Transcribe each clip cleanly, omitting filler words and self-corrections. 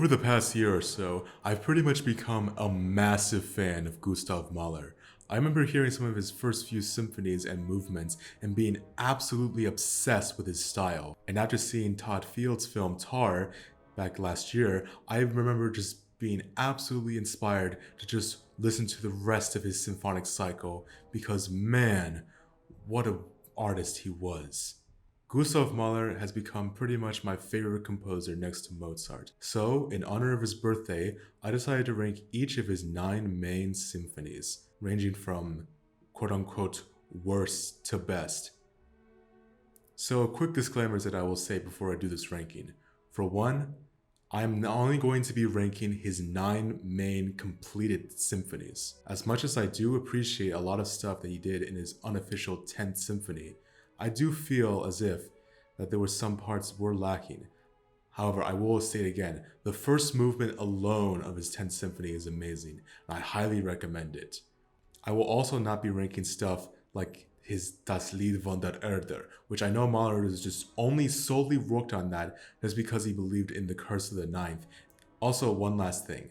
Over the past year or so, I've pretty much become a massive fan of Gustav Mahler. I remember hearing some of his first few symphonies and movements and being absolutely obsessed with his style. And after seeing Todd Field's film Tar back last year, I remember just being absolutely inspired to just listen to the rest of his symphonic cycle because man, what an artist he was. Gustav Mahler has become pretty much my favorite composer next to Mozart. So, in honor of his birthday, I decided to rank each of his 9 main symphonies, ranging from quote unquote worst to best. So, a quick disclaimer that I will say before I do this ranking. For one, I'm only going to be ranking his 9 main completed symphonies. As much as I do appreciate a lot of stuff that he did in his unofficial 10th symphony, I do feel as if that there were some parts were lacking. However, I will say it again, the first movement alone of his 10th symphony is amazing, and I highly recommend it. I will also not be ranking stuff like his Das Lied von der Erde, which I know Mahler has just only solely worked on that just because he believed in the curse of the ninth. Also, one last thing,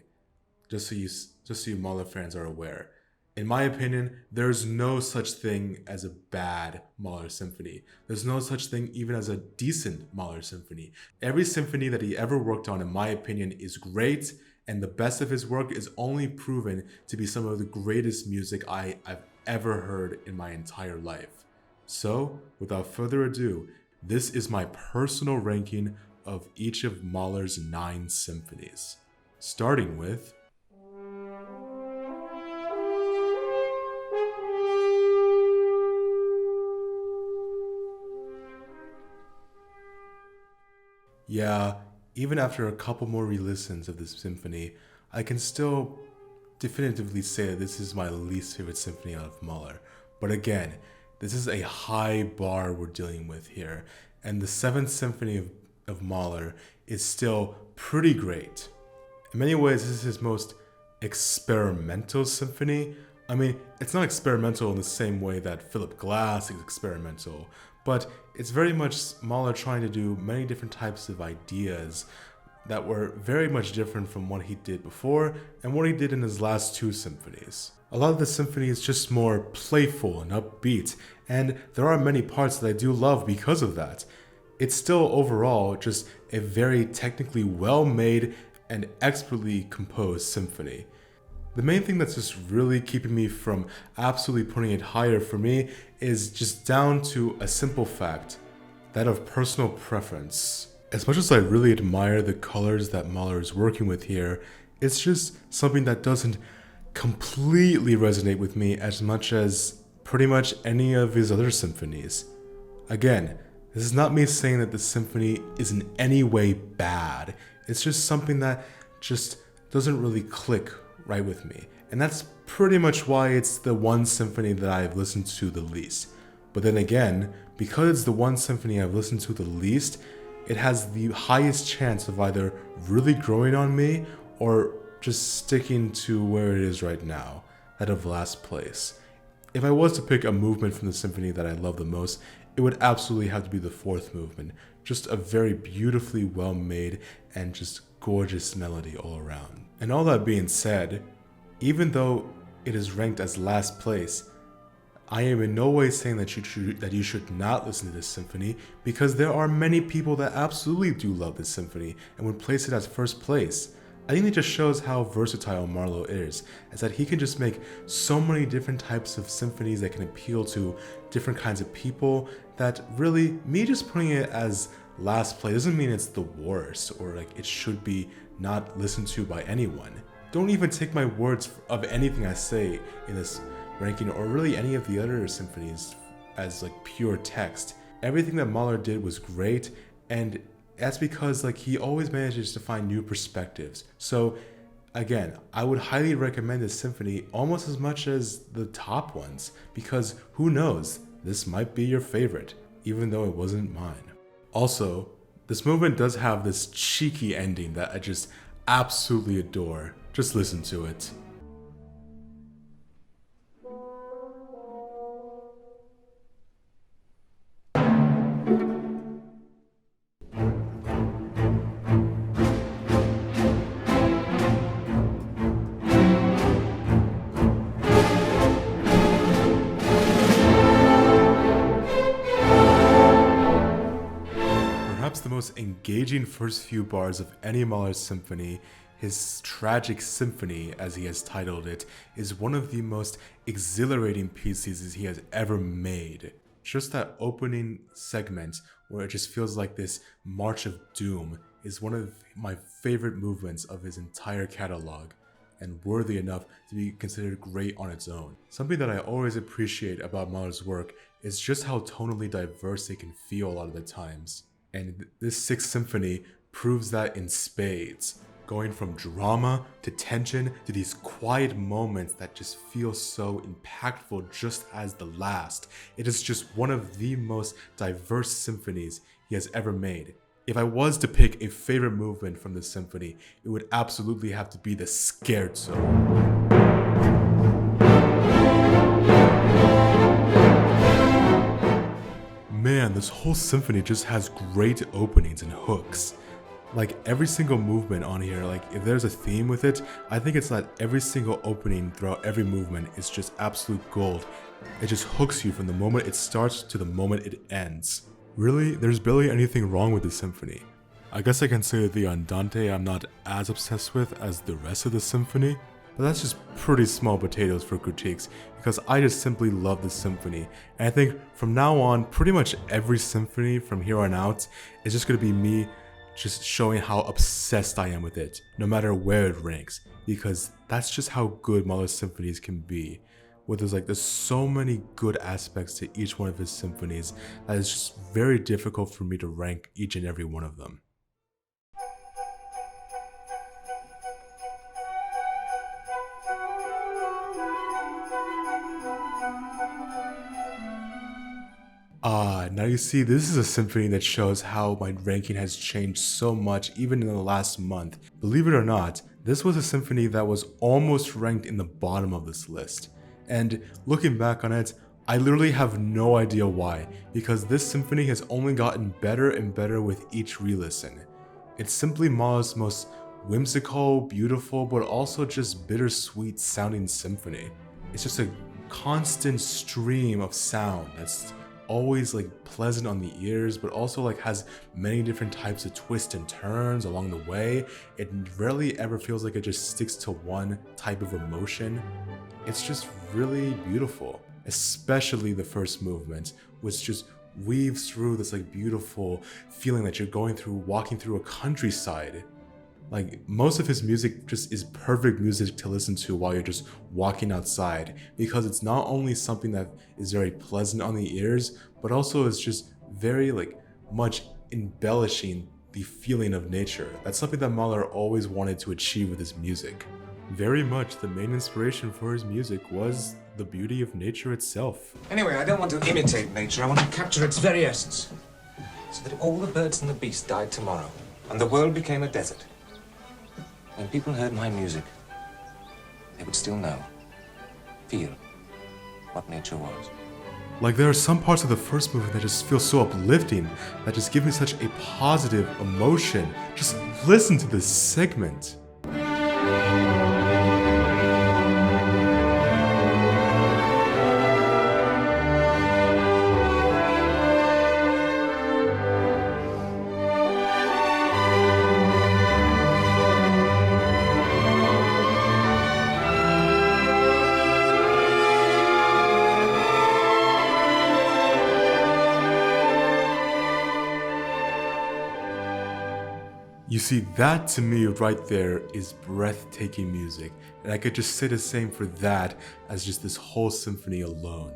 just so you Mahler fans are aware. In my opinion, there's no such thing as a bad Mahler symphony. There's no such thing even as a decent Mahler symphony. Every symphony that he ever worked on, in my opinion, is great, and the best of his work is only proven to be some of the greatest music I've ever heard in my entire life. So, without further ado, this is my personal ranking of each of Mahler's 9 symphonies. Starting with Yeah, even after a couple more re-listens of this symphony, I can still definitively say that this is my least favorite symphony out of Mahler. But again, this is a high bar we're dealing with here, and the 7th symphony of Mahler is still pretty great. In many ways, this is his most experimental symphony. I mean, it's not experimental in the same way that Philip Glass is experimental, but it's very much Mahler trying to do many different types of ideas that were very much different from what he did before and what he did in his last 2 symphonies. A lot of the symphony is just more playful and upbeat, and there are many parts that I do love because of that. It's still overall just a very technically well-made and expertly composed symphony. The main thing that's just really keeping me from absolutely putting it higher for me is just down to a simple fact, that of personal preference. As much as I really admire the colors that Mahler is working with here, it's just something that doesn't completely resonate with me as much as pretty much any of his other symphonies. Again, this is not me saying that the symphony is in any way bad. It's just something that just doesn't really click right with me. And that's pretty much why it's the one symphony that I've listened to the least. But then again, because it's the one symphony I've listened to the least, it has the highest chance of either really growing on me or just sticking to where it is right now, that of last place. If I was to pick a movement from the symphony that I love the most, it would absolutely have to be the 4th movement. Just a very beautifully well made and just gorgeous melody all around. And all that being said, even though it is ranked as last place, I am in no way saying that you should not listen to this symphony, because there are many people that absolutely do love this symphony and would place it as first place. I think it just shows how versatile Mahler is that he can just make so many different types of symphonies that can appeal to different kinds of people, that really, me just putting it as last place doesn't mean it's the worst or like it should be not listened to by anyone. Don't even take my words of anything I say in this ranking or really any of the other symphonies as like pure text. Everything that Mahler did was great, and that's because like he always manages to find new perspectives. So again, I would highly recommend this symphony almost as much as the top ones, because who knows, this might be your favorite, even though it wasn't mine. Also, this movement does have this cheeky ending that I just absolutely adore. Just listen to it. the most engaging first few bars of any Mahler symphony. His tragic symphony, as he has titled it, is one of the most exhilarating pieces he has ever made. Just that opening segment where it just feels like this march of doom is one of my favorite movements of his entire catalog, and worthy enough to be considered great on its own. Something that I always appreciate about Mahler's work is just how tonally diverse it can feel a lot of the times. And this Sixth Symphony proves that in spades, going from drama to tension to these quiet moments that just feel so impactful just as the last. It is just one of the most diverse symphonies he has ever made. If I was to pick a favorite movement from this symphony, it would absolutely have to be the Scherzo. Man, this whole symphony just has great openings and hooks. Like every single movement on here, like if there's a theme with it, I think it's that every single opening throughout every movement is just absolute gold. It just hooks you from the moment it starts to the moment it ends. Really, there's barely anything wrong with this symphony. I guess I can say that the Andante I'm not as obsessed with as the rest of the symphony, but that's just pretty small potatoes for critiques because I just simply love this symphony. And I think from now on, pretty much every symphony from here on out is just going to be me just showing how obsessed I am with it, no matter where it ranks, because that's just how good Mahler's symphonies can be. Where there's so many good aspects to each one of his symphonies that it's just very difficult for me to rank each and every one of them. Now you see, this is a symphony that shows how my ranking has changed so much even in the last month. Believe it or not, this was a symphony that was almost ranked in the bottom of this list. And looking back on it, I literally have no idea why, because this symphony has only gotten better and better with each re-listen. It's simply Mahler's most whimsical, beautiful, but also just bittersweet sounding symphony. It's just a constant stream of sound that's always pleasant on the ears, but also has many different types of twists and turns along the way. It rarely ever feels like it just sticks to one type of emotion. It's just really beautiful, especially the first movement, which just weaves through this beautiful feeling that you're walking through a countryside. Most of his music just is perfect music to listen to while you're just walking outside, because it's not only something that is very pleasant on the ears, but also is just very much embellishing the feeling of nature. That's something that Mahler always wanted to achieve with his music. Very much the main inspiration for his music was the beauty of nature itself. Anyway, I don't want to imitate nature, I want to capture its very essence. So that all the birds and the beasts died tomorrow, and the world became a desert. When people heard my music, they would still know, feel what nature was. There are some parts of the first movement that just feel so uplifting, that just give me such a positive emotion. Just listen to this segment. You see, that to me right there is breathtaking music, and I could just say the same for that as just this whole symphony alone.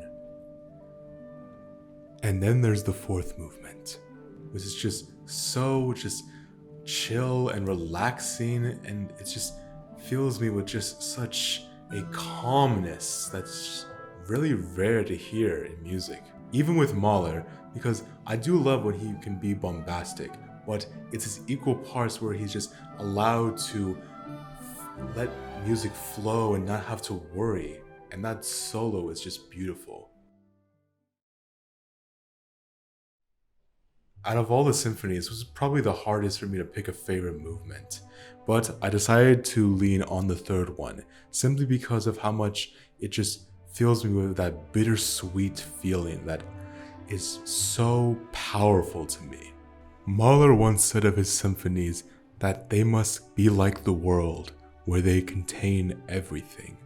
And then there's the fourth movement, which is just so chill and relaxing, and it just fills me with just such a calmness that's really rare to hear in music. Even with Mahler, because I do love when he can be bombastic, but it's his equal parts where he's just allowed to let music flow and not have to worry. And that solo is just beautiful. Out of all the symphonies, this was probably the hardest for me to pick a favorite movement. But I decided to lean on the third one, simply because of how much it just fills me with that bittersweet feeling that is so powerful to me. Mahler once said of his symphonies that they must be like the world, where they contain everything.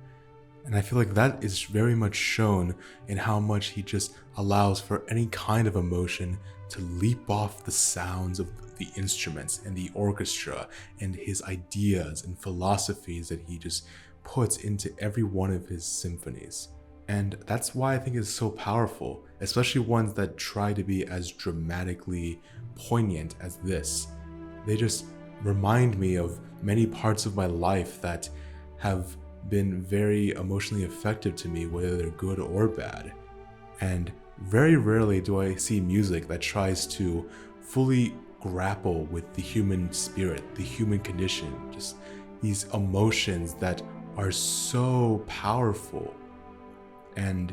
And I feel like that is very much shown in how much he just allows for any kind of emotion to leap off the sounds of the instruments and the orchestra and his ideas and philosophies that he just puts into every one of his symphonies. And that's why I think it's so powerful, especially ones that try to be as dramatically poignant as this. They just remind me of many parts of my life that have been very emotionally effective to me, whether they're good or bad. And very rarely do I see music that tries to fully grapple with the human spirit, the human condition, just these emotions that are so powerful. And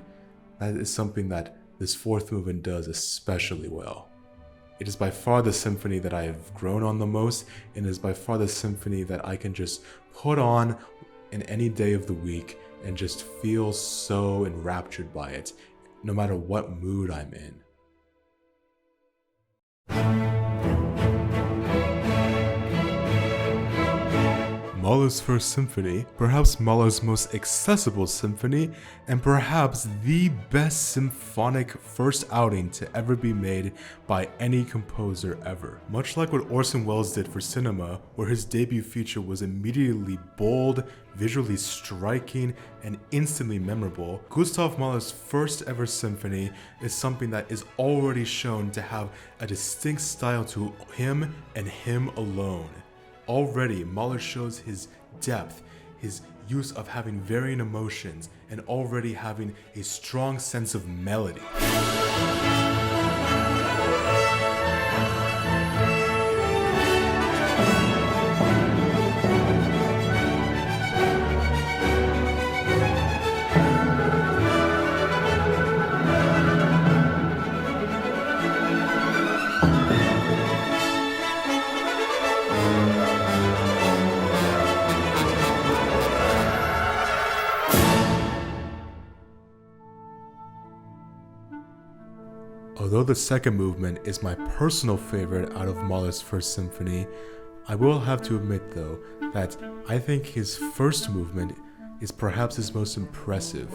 that is something that this fourth movement does especially well. It is by far the symphony that I have grown on the most, and it is by far the symphony that I can just put on in any day of the week and just feel so enraptured by it, no matter what mood I'm in. Mahler's First Symphony, perhaps Mahler's most accessible symphony, and perhaps the best symphonic first outing to ever be made by any composer ever. Much like what Orson Welles did for cinema, where his debut feature was immediately bold, visually striking, and instantly memorable, Gustav Mahler's first ever symphony is something that is already shown to have a distinct style to him and him alone. Already, Mahler shows his depth, his use of having varying emotions, and already having a strong sense of melody. Although the second movement is my personal favorite out of Mahler's First Symphony, I will have to admit though that I think his first movement is perhaps his most impressive.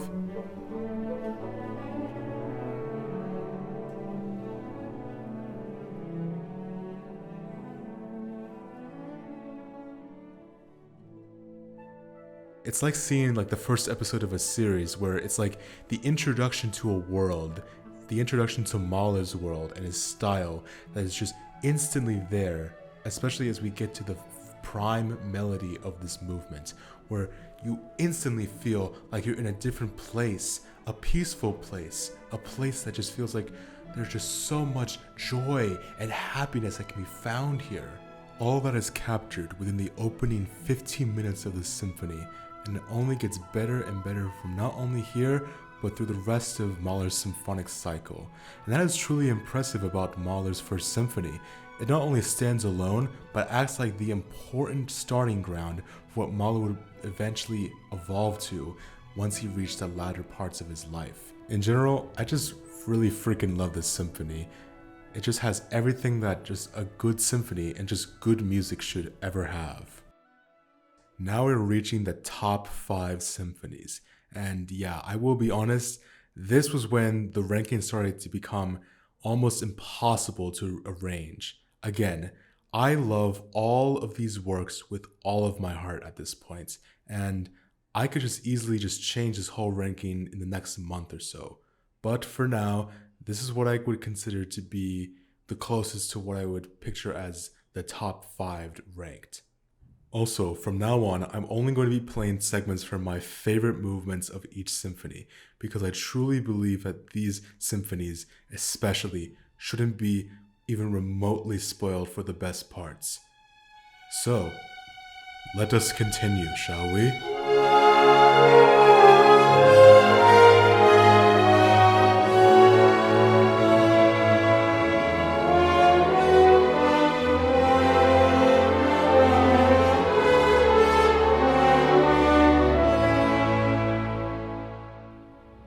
It's like seeing like the first episode of a series where it's like the introduction to a world, the introduction to Mahler's world and his style that is just instantly there, especially as we get to the prime melody of this movement, where you instantly feel like you're in a different place, a peaceful place, a place that just feels like there's just so much joy and happiness that can be found here. All that is captured within the opening 15 minutes of the symphony, and it only gets better and better from not only here, but through the rest of Mahler's symphonic cycle. And that is truly impressive about Mahler's First Symphony. It not only stands alone, but acts like the important starting ground for what Mahler would eventually evolve to once he reached the latter parts of his life. In general, I just really freaking love this symphony. It just has everything that just a good symphony and just good music should ever have. Now we're reaching the top 5 symphonies. And yeah, I will be honest, this was when the ranking started to become almost impossible to arrange. Again, I love all of these works with all of my heart at this point, and I could just easily just change this whole ranking in the next month or so. But for now, this is what I would consider to be the closest to what I would picture as the top 5 ranked. Also, from now on, I'm only going to be playing segments from my favorite movements of each symphony, because I truly believe that these symphonies, especially, shouldn't be even remotely spoiled for the best parts. So, let us continue, shall we?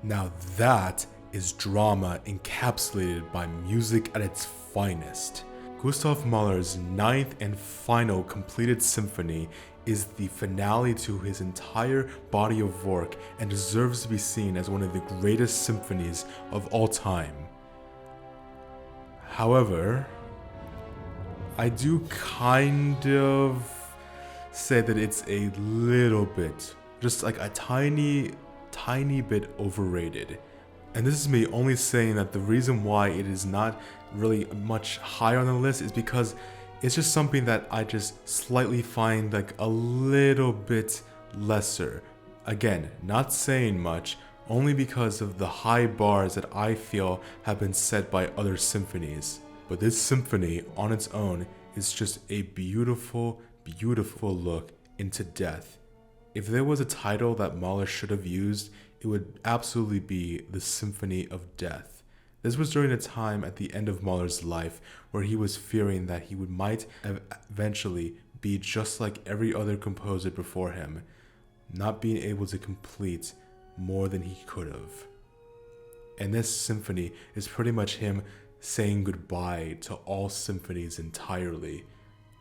Now that is drama encapsulated by music at its finest. Gustav Mahler's ninth and final completed symphony is the finale to his entire body of work and deserves to be seen as one of the greatest symphonies of all time. However, I do kind of say that it's a little bit, just like a tiny bit overrated. And this is me only saying that the reason why it is not really much higher on the list is because it's just something that I just slightly find like a little bit lesser. Again, not saying much, only because of the high bars that I feel have been set by other symphonies. But this symphony on its own is just a beautiful, beautiful look into death. If there was a title that Mahler should have used, it would absolutely be the Symphony of Death. This was during a time at the end of Mahler's life where he was fearing that he might eventually be just like every other composer before him, not being able to complete more than he could have. And this symphony is pretty much him saying goodbye to all symphonies entirely.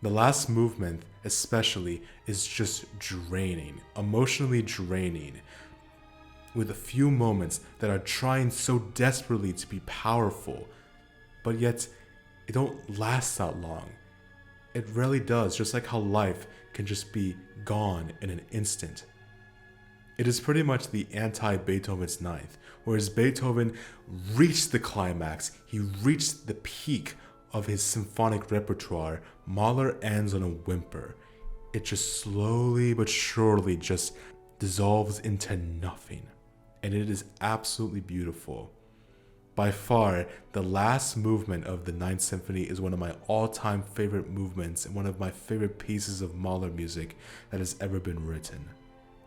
The last movement, especially, is just draining, emotionally draining, with a few moments that are trying so desperately to be powerful, but yet it don't last that long. It really does, just like how life can just be gone in an instant. It is pretty much the anti-Beethoven's Ninth, whereas Beethoven reached the climax, he reached the peak of his symphonic repertoire. Mahler ends on a whimper. It just slowly but surely just dissolves into nothing. And it is absolutely beautiful. By far, the last movement of the Ninth Symphony is one of my all-time favorite movements and one of my favorite pieces of Mahler music that has ever been written.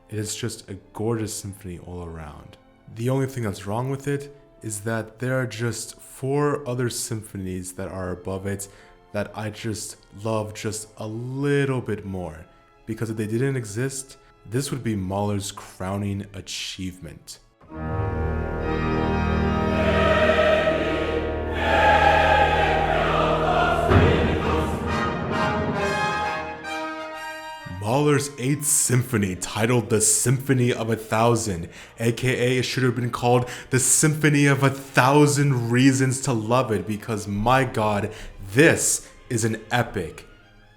It is just a gorgeous symphony all around. The only thing that's wrong with it is that there are just 4 other symphonies that are above it that I just love just a little bit more. Because if they didn't exist, this would be Mahler's crowning achievement. Mahler's 8th Symphony, titled the Symphony of 1,000, aka it should have been called the Symphony of 1,000 Reasons to Love It, because my god, this is an epic.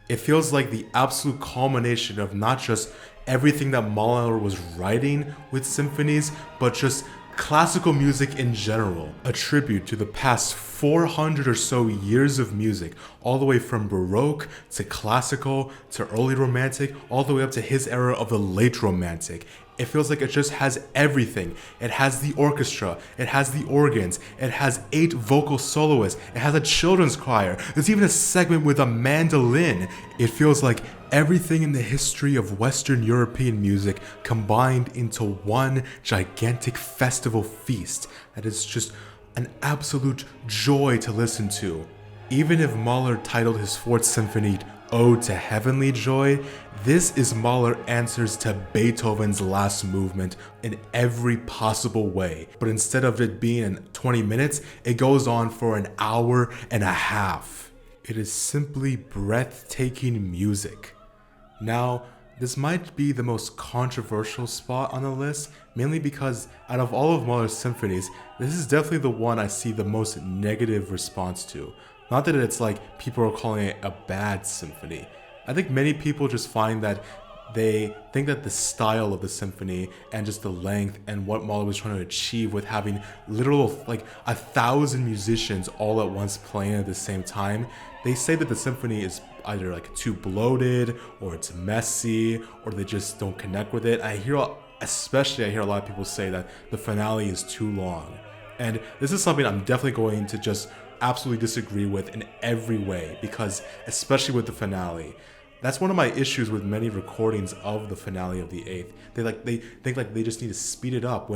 It feels like the absolute culmination of not just everything that Mahler was writing with symphonies, but just classical music in general. A tribute to the past 400 or so years of music, all the way from Baroque to classical to early Romantic, all the way up to his era of the late Romantic. It feels like it just has everything. It has the orchestra, it has the organs, it has 8 vocal soloists, it has a children's choir, there's even a segment with a mandolin. It feels like everything in the history of Western European music combined into one gigantic festival feast that is just an absolute joy to listen to. Even if Mahler titled his 4th Symphony Ode to Heavenly Joy, this is Mahler answers to Beethoven's last movement in every possible way. But instead of it being in 20 minutes, it goes on for an hour and a half. It is simply breathtaking music. Now, this might be the most controversial spot on the list, mainly because out of all of Mahler's symphonies, this is definitely the one I see the most negative response to. Not that it's like people are calling it a bad symphony. I think many people just find that they think that the style of the symphony and just the length and what Mahler was trying to achieve with having literal like 1,000 musicians all at once playing at the same time, they say that the symphony is either like too bloated or it's messy or they just don't connect with it. I hear a lot of people say that the finale is too long. And this is something I'm definitely going to just absolutely disagree with in every way, because especially with the finale, that's one of my issues with many recordings of the finale of the 8th. They think like they just need to speed it up.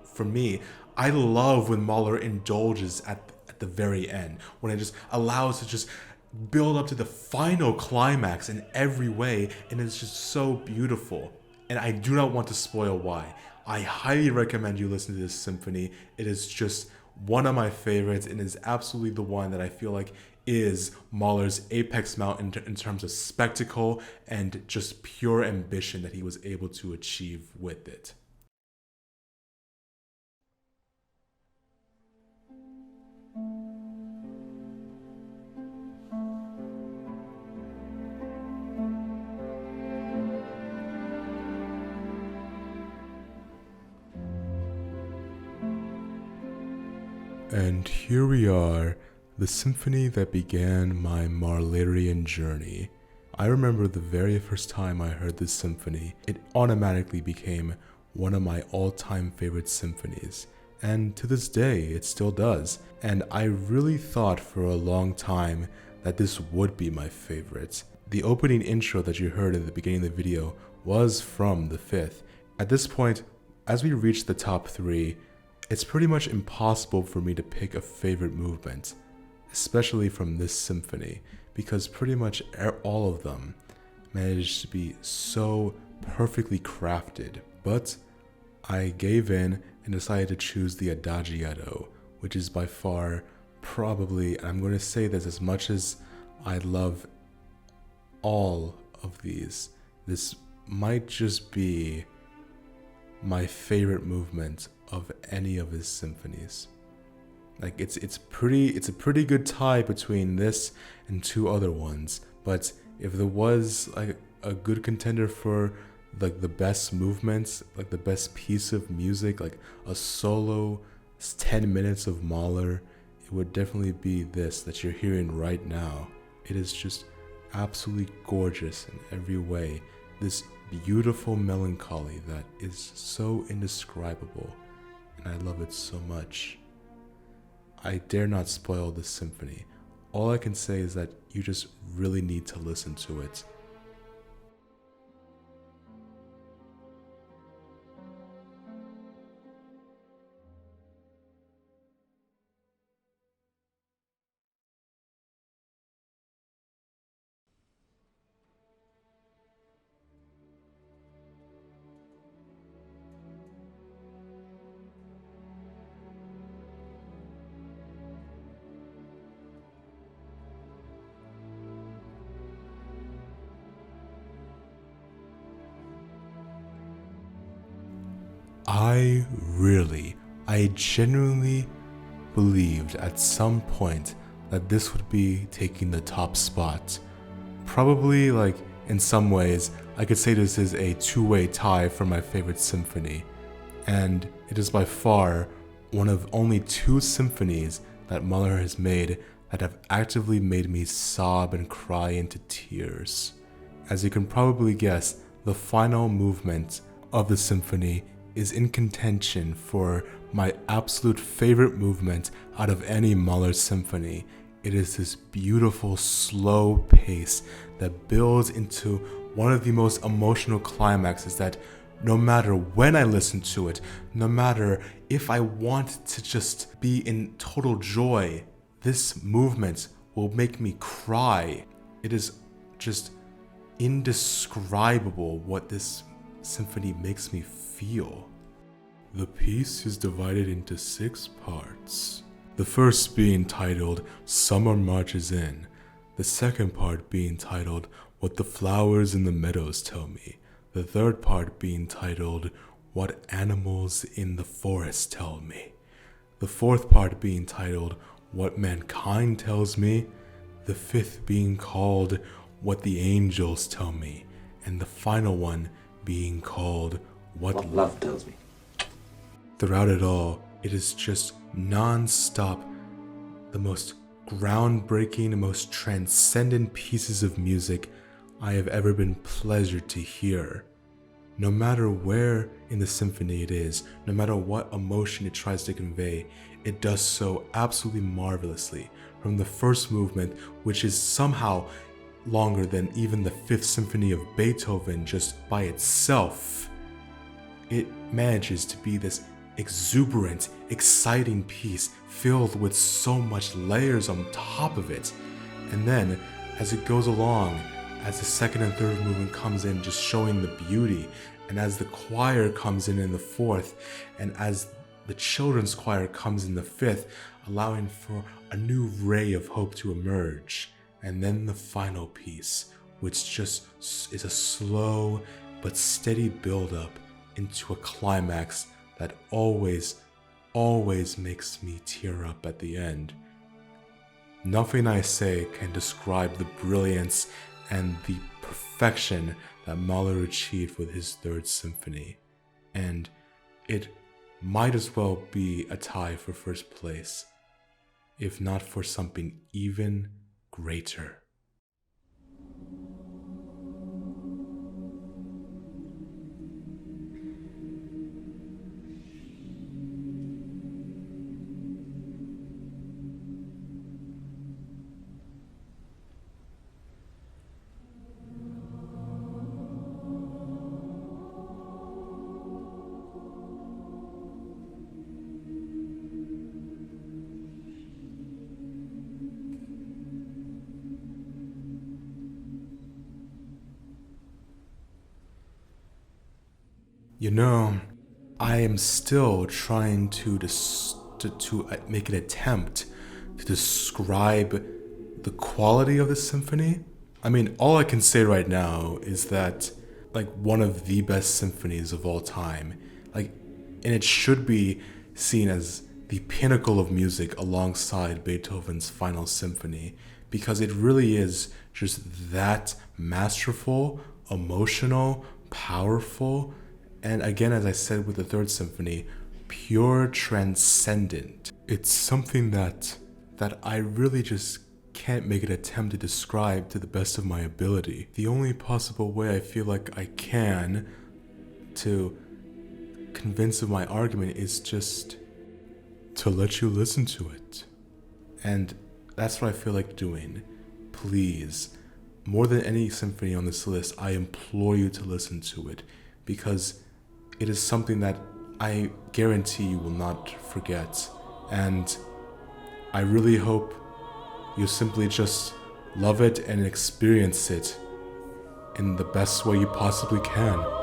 For me, I love when Mahler indulges at the very end, when it just allows to just build up to the final climax in every way, and it's just so beautiful. And I do not want to spoil why. I highly recommend you listen to this symphony. It is just one of my favorites and is absolutely the one that I feel like is Mahler's apex mountain in terms of spectacle and just pure ambition that he was able to achieve with it. And here we are, the symphony that began my Mahlerian journey. I remember the very first time I heard this symphony, it automatically became one of my all-time favorite symphonies. And to this day, it still does. And I really thought for a long time that this would be my favorite. The opening intro that you heard at the beginning of the video was from the fifth. At this point, as we reach the top three, it's pretty much impossible for me to pick a favorite movement, especially from this symphony, because pretty much all of them managed to be so perfectly crafted. But I gave in and decided to choose the Adagietto, which is by far probably, and I'm going to say this, as much as I love all of these, this might just be my favorite movement of any of his symphonies. Like it's a pretty good tie between this and two other ones, but if there was like a good contender for like the best movements, like the best piece of music, like a solo 10 minutes of Mahler, it would definitely be this that you're hearing right now. It is just absolutely gorgeous in every way. This beautiful melancholy that is so indescribable, and I love it so much. I dare not spoil this symphony. All I can say is that you just really need to listen to it. I genuinely believed at some point that this would be taking the top spot. Probably, like, in some ways, I could say this is a two-way tie for my favorite symphony. And it is by far one of only two symphonies that Mahler has made that have actively made me sob and cry into tears. As you can probably guess, the final movement of the symphony is in contention for my absolute favorite movement out of any Mahler symphony. It is this beautiful slow pace that builds into one of the most emotional climaxes that no matter when I listen to it, no matter if I want to just be in total joy, this movement will make me cry. It is just indescribable what this symphony makes me feel. The piece is divided into 6 parts. The first being titled Summer Marches In, the second part being titled What the Flowers in the Meadows Tell Me, the third part being titled What Animals in the Forest Tell Me, the fourth part being titled What Mankind Tells Me, the fifth being called What the Angels Tell Me, and the final one being called What Love Tells Me. Throughout it all, it is just non-stop, the most groundbreaking and most transcendent pieces of music I have ever been pleasured to hear. No matter where in the symphony it is, no matter what emotion it tries to convey, it does so absolutely marvelously. From the first movement, which is somehow longer than even the Fifth Symphony of Beethoven just by itself, it manages to be this exuberant, exciting piece filled with so much layers on top of it. And then, as it goes along, as the second and third movement comes in just showing the beauty, and as the choir comes in the fourth, and as the children's choir comes in the fifth, allowing for a new ray of hope to emerge. And then the final piece, which just is a slow but steady build-up into a climax that always makes me tear up at the end. Nothing I say can describe the brilliance and the perfection that Mahler achieved with his Third Symphony, and it might as well be a tie for first place, if not for something even greater. You know, I am still trying to make an attempt to describe the quality of the symphony. I mean, all I can say right now is that, like, one of the best symphonies of all time. Like, and it should be seen as the pinnacle of music alongside Beethoven's Final Symphony, because it really is just that masterful, emotional, powerful, and again, as I said with the Third Symphony, pure transcendent. It's something that I really just can't make an attempt to describe to the best of my ability. The only possible way I feel like I can to convince of my argument is just to let you listen to it. And that's what I feel like doing. Please, more than any symphony on this list, I implore you to listen to it, because it is something that I guarantee you will not forget. And I really hope you simply just love it and experience it in the best way you possibly can.